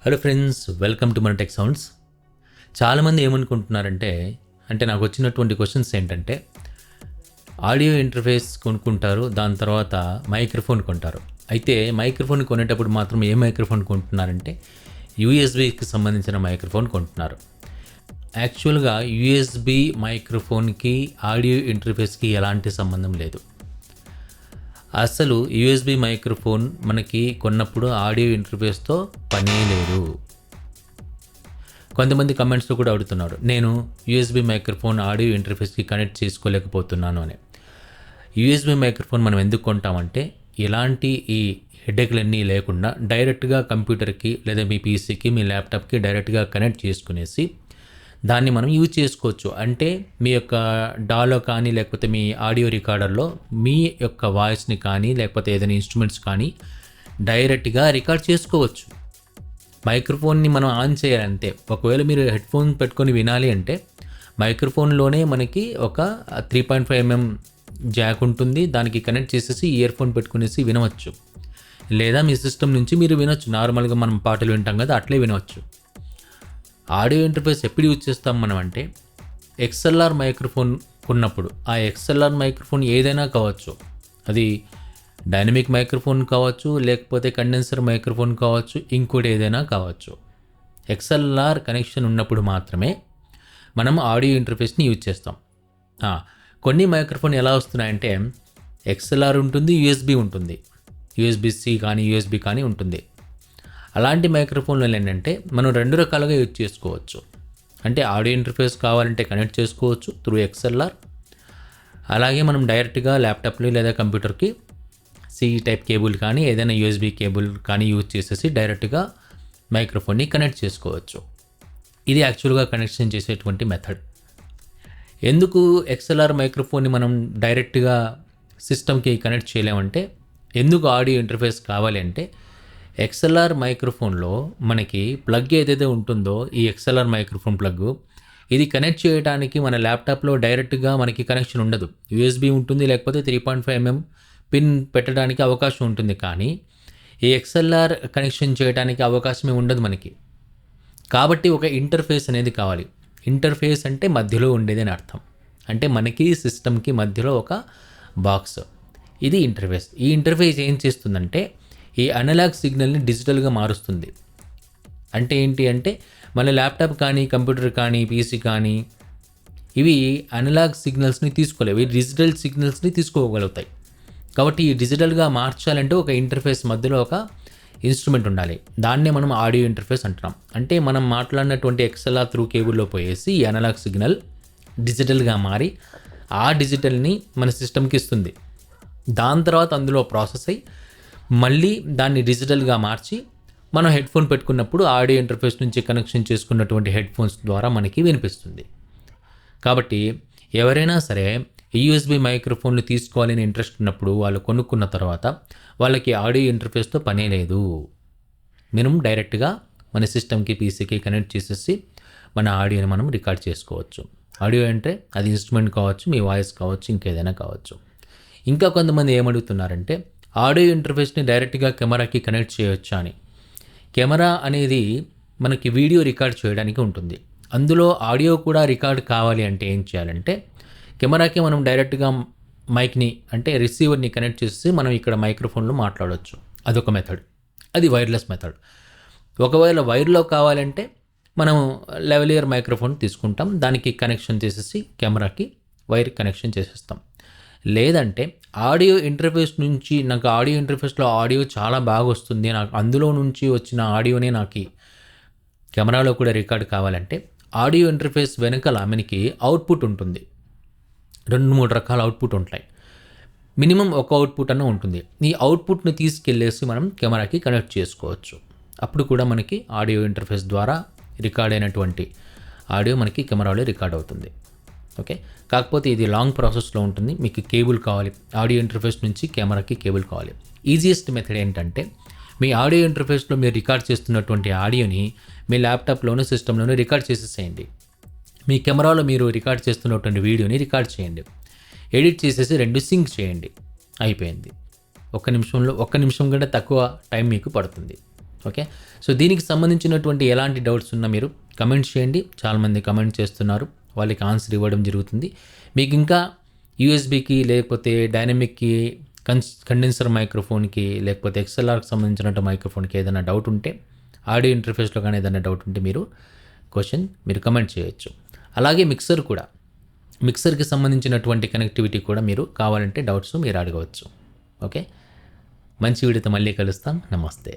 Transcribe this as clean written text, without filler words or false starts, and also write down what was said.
Hello friends, welcome to మన tech sounds. చాలామంది ఏమనుకుంటున్నారంటే నాకు వచ్చినటువంటి క్వశ్చన్స్ ఏంటంటే ఆడియో ఇంటర్ఫేస్ కొనుక్కుంటారు, దాని తర్వాత మైక్రోఫోన్ కొంటారు. అయితే మైక్రోఫోన్ కొనేటప్పుడు మాత్రం ఏ మైక్రోఫోన్ కొంటున్నారంటే యూఎస్బీకి సంబంధించిన మైక్రోఫోన్ కొంటున్నారు. యాక్చువల్గా యూఎస్బీ మైక్రోఫోన్కి ఆడియో ఇంటర్ఫేస్కి ఎలాంటి సంబంధం లేదు. అసలు యూఎస్బీ మైక్రోఫోన్ మనకి కొన్నప్పుడు ఆడియో ఇంటర్ఫేస్తో పనే లేదు. కొంతమంది కమెంట్స్లో కూడా అడుగుతున్నారు, నేను యూఎస్బీ మైక్రోఫోన్ ఆడియో ఇంటర్ఫేస్కి కనెక్ట్ చేసుకోలేకపోతున్నాను అని. యూఎస్బీ మైక్రోఫోన్ మనం ఎందుకు కొంటామంటే ఎలాంటి ఈ హెడేక్లన్నీ లేకుండా డైరెక్ట్గా కంప్యూటర్కి లేదా మీ పీసీకి మీ ల్యాప్టాప్కి డైరెక్ట్గా కనెక్ట్ చేసుకునేసి దాన్ని మనం యూజ్ చేసుకోవచ్చు. అంటే మీ యొక్క డాలో కానీ లేకపోతే మీ ఆడియో రికార్డర్లో మీ యొక్క వాయిస్ని కానీ లేకపోతే ఏదైనా ఇన్స్ట్రుమెంట్స్ కానీ డైరెక్ట్గా రికార్డ్ చేసుకోవచ్చు. మైక్రోఫోన్ని మనం ఆన్ చేయాలంటే, ఒకవేళ మీరు హెడ్ఫోన్ పెట్టుకొని వినాలి అంటే మైక్రోఫోన్లోనే మనకి ఒక 3.5 mm జాక్ ఉంటుంది, దానికి కనెక్ట్ చేసేసి ఇయర్ ఫోన్ పెట్టుకునేసి వినవచ్చు. లేదా మీ సిస్టమ్ నుంచి మీరు వినొచ్చు, నార్మల్గా మనం పాటలు వింటాం కదా అట్లే వినవచ్చు. ఆడియో ఇంటర్ఫేస్ ఎప్పుడు యూజ్ చేస్తాం మనం అంటే ఎక్స్ఎల్ఆర్ మైక్రోఫోన్ ఉన్నప్పుడు. ఆ ఎక్స్ఎల్ఆర్ మైక్రోఫోన్ ఏదైనా కావచ్చు, అది డైనమిక్ మైక్రోఫోన్ కావచ్చు, లేకపోతే కండెన్సర్ మైక్రోఫోన్ కావచ్చు, ఇంకోటి ఏదైనా కావచ్చు. ఎక్స్ఎల్ఆర్ కనెక్షన్ ఉన్నప్పుడు మాత్రమే మనం ఆడియో ఇంటర్ఫేస్ని యూజ్ చేస్తాం. కొన్ని మైక్రోఫోన్ ఎలా వస్తున్నాయంటే ఎక్స్ఎల్ఆర్ ఉంటుంది, యూఎస్బీ ఉంటుంది, యూఎస్బీ-C కానీ యూఎస్బీ కానీ ఉంటుంది. అలాంటి మైక్రోఫోన్లు ఏంటంటే మనం రెండు రకాలుగా యూజ్ చేసుకోవచ్చు. అంటే ఆడియో ఇంటర్ఫేస్ కావాలంటే కనెక్ట్ చేసుకోవచ్చు త్రూ ఎక్స్ఎల్ఆర్. అలాగే మనం డైరెక్ట్గా ల్యాప్టాప్లో లేదా కంప్యూటర్కి సి టైప్ కేబుల్ కానీ ఏదైనా యూఎస్బీ కేబుల్ కానీ యూజ్ చేసేసి డైరెక్ట్గా మైక్రోఫోన్ని కనెక్ట్ చేసుకోవచ్చు. ఇది యాక్చువల్గా కనెక్షన్ చేసేటువంటి మెథడ్. ఎందుకు ఎక్స్ఎల్ఆర్ మైక్రోఫోన్ని మనం డైరెక్ట్గా సిస్టమ్కి కనెక్ట్ చేయలేమంటే, ఎందుకు ఆడియో ఇంటర్ఫేస్ కావాలి అంటే ఎక్స్ఎల్ఆర్ మైక్రోఫోన్లో మనకి ప్లగ్ ఏదైతే ఉంటుందో ఈ ఎక్స్ఎల్ఆర్ మైక్రోఫోన్ ప్లగ్, ఇది కనెక్ట్ చేయడానికి మన ల్యాప్టాప్లో డైరెక్ట్గా మనకి కనెక్షన్ ఉండదు. యూఎస్బీ ఉంటుంది, లేకపోతే 3.5 mm పిన్ పెట్టడానికి అవకాశం ఉంటుంది. కానీ ఈ ఎక్స్ఎల్ఆర్ కనెక్షన్ చేయడానికి అవకాశమే ఉండదు మనకి. కాబట్టి ఒక ఇంటర్ఫేస్ అనేది కావాలి. ఇంటర్ఫేస్ అంటే మధ్యలో ఉండేది అని అర్థం. అంటే మనకి సిస్టమ్కి మధ్యలో ఒక బాక్స్, ఇది ఇంటర్ఫేస్. ఈ ఇంటర్ఫేస్ ఏం చేస్తుందంటే ఈ అనలాగ్ సిగ్నల్ని డిజిటల్గా మారుస్తుంది. అంటే ఏంటి అంటే మన ల్యాప్టాప్ కానీ కంప్యూటర్ కానీ పీసీ కానీ ఇవి అనలాగ్ సిగ్నల్స్ని తీసుకోలేవు, ఇవి డిజిటల్ సిగ్నల్స్ని తీసుకోగలుగుతాయి. కాబట్టి ఈ డిజిటల్గా మార్చాలంటే ఒక ఇంటర్ఫేస్ మధ్యలో ఒక ఇన్స్ట్రుమెంట్ ఉండాలి. దాన్నే మనం ఆడియో ఇంటర్ఫేస్ అంటున్నాం. అంటే మనం మాట్లాడినటువంటి ఎక్స్ఎల్ఆర్ త్రూ కేబుల్లో పోయేసి ఈ అనలాగ్ సిగ్నల్ డిజిటల్గా మారి ఆ డిజిటల్ని మన సిస్టమ్కి ఇస్తుంది. దాని తర్వాత అందులో ప్రాసెస్ అయ్యి మళ్ళీ దాన్ని డిజిటల్గా మార్చి మనం హెడ్ఫోన్ పెట్టుకున్నప్పుడు ఆడియో ఇంటర్ఫేస్ నుంచి కనెక్షన్ చేసుకున్నటువంటి హెడ్ఫోన్స్ ద్వారా మనకి వినిపిస్తుంది. కాబట్టి ఎవరైనా సరే యూఎస్బీ మైక్రోఫోన్లు తీసుకోవాలని ఇంట్రెస్ట్ ఉన్నప్పుడు వాళ్ళు కొనుక్కున్న తర్వాత వాళ్ళకి ఆడియో ఇంటర్ఫేస్తో పనే లేదు. మనం డైరెక్ట్గా మన సిస్టమ్కి పీసీకి కనెక్ట్ చేసేసి మన ఆడియోని మనం రికార్డ్ చేసుకోవచ్చు. ఆడియో అంటే అది ఇన్స్ట్రుమెంట్ కావచ్చు, మీ వాయిస్ కావచ్చు, ఇంకేదైనా కావచ్చు. ఇంకా కొంతమంది ఏమడుగుతున్నారంటే ఆడియో ఇంటర్ఫేస్ని డైరెక్ట్గా కెమెరాకి కనెక్ట్ చేయొచ్చా అని. కెమెరా అనేది మనకి వీడియో రికార్డ్ చేయడానికి ఉంటుంది. అందులో ఆడియో కూడా రికార్డ్ కావాలి అంటే ఏం చేయాలంటే కెమెరాకి మనం డైరెక్ట్గా మైక్ని అంటే రిసీవర్ని కనెక్ట్ చేసి మనం ఇక్కడ మైక్రోఫోన్లో మాట్లాడవచ్చు. అదొక మెథడ్, అది వైర్లెస్ మెథడ్. ఒకవేళ వైర్లో కావాలంటే మనం లెవెలియర్ మైక్రోఫోన్ తీసుకుంటాం, దానికి కనెక్షన్ చేసేసి కెమెరాకి వైర్ కనెక్షన్ చేసేస్తాం. లేదంటే ఆడియో ఇంటర్ఫేస్ నుంచి నాకు ఆడియో ఇంటర్ఫేస్లో ఆడియో చాలా బాగా వస్తుంది, నాకు అందులో నుంచి వచ్చిన ఆడియోనే నాకు కెమెరాలో కూడా రికార్డ్ కావాలంటే ఆడియో ఇంటర్ఫేస్ వెనకాల మనకి అవుట్పుట్ ఉంటుంది. 2-3 రకాల అవుట్పుట్ ఉంటాయి. మినిమం ఒక అవుట్పుట్ అన్న ఉంటుంది. ఈ అవుట్పుట్ని తీసుకెళ్ళేసి మనం కెమెరాకి కనెక్ట్ చేసుకోవచ్చు. అప్పుడు కూడా మనకి ఆడియో ఇంటర్ఫేస్ ద్వారా రికార్డ్ అయినటువంటి ఆడియో మనకి కెమెరాలో రికార్డ్ అవుతుంది. ఓకే, కాకపోతే ఇది లాంగ్ ప్రాసెస్లో ఉంటుంది. మీకు కేబుల్ కావాలి, ఆడియో ఇంటర్ఫేస్ నుంచి కెమెరాకి కేబుల్ కావాలి. ఈజియెస్ట్ మెథడ్ ఏంటంటే మీ ఆడియో ఇంటర్ఫేస్లో మీరు రికార్డ్ చేస్తున్నటువంటి ఆడియోని మీ ల్యాప్టాప్లోనూ సిస్టంలోనూ రికార్డ్ చేసేసేయండి. మీ కెమెరాలో మీరు రికార్డ్ చేస్తున్నటువంటి వీడియోని రికార్డ్ చేయండి, ఎడిట్ చేసేసి 2 సింక్ చేయండి, అయిపోయింది. ఒక్క నిమిషం కంటే తక్కువ టైం మీకు పడుతుంది. ఓకే, సో దీనికి సంబంధించినటువంటి ఎలాంటి డౌట్స్ ఉన్నా మీరు కమెంట్ చేయండి. చాలామంది కమెంట్ చేస్తున్నారు, వాళ్ళకి ఆన్సర్ ఇవ్వడం జరుగుతుంది. మీకు ఇంకా యూఎస్బీకి లేకపోతే డైనమిక్కి కండెన్సర్ మైక్రోఫోన్కి లేకపోతే XLRకి సంబంధించిన మైక్రోఫోన్కి ఏదైనా డౌట్ ఉంటే, ఆడియో ఇంటర్ఫేస్లో కానీ ఏదైనా డౌట్ ఉంటే మీరు కమెంట్ చేయొచ్చు. అలాగే మిక్సర్కి సంబంధించినటువంటి కనెక్టివిటీ కూడా మీరు కావాలంటే డౌట్స్ మీరు అడగవచ్చు. ఓకే, మంచి వీడియోతో మళ్ళీ కలుస్తాం. నమస్తే.